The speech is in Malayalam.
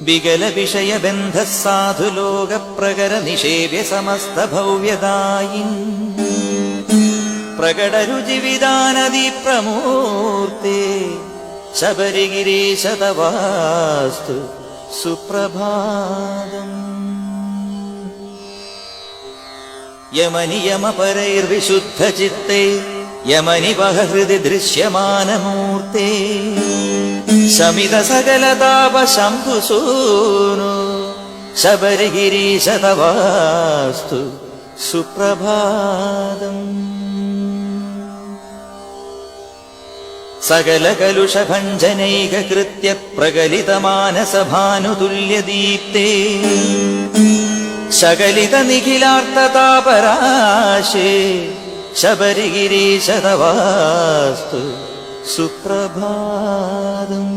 വികല വിഷയബന്ധ സാധുലോക പ്രകര നിഷേവ്യ സമസ്ത ഭവ്യദായിൻ പ്രകടരുചിവിധാനദി പ്രമൂർത്തേ ശബരിഗിരീശ തവാസ്തു സുപ്രഭാതം. യമനിയമപരൈർവിശുദ്ധചിത്തേ യമനിവഹ ഹൃദി ദൃശ്യമാനമൂർത്തേ ശമിത സകലതാപ ശംഭുസൂനു ശബരിഗിരീശ തവാസ്തു സുപ്രഭാതം. സകല കലുഷഭഞ്ജനൈകകൃത്യ പ്രകലിതമാനസഭാനുതുല്യദീപ്തേ ശകലിത നിഖിലാർത്തതാപരാശേ ശബരിഗിരീശ തവാസ്തു സുപ്രഭാതം.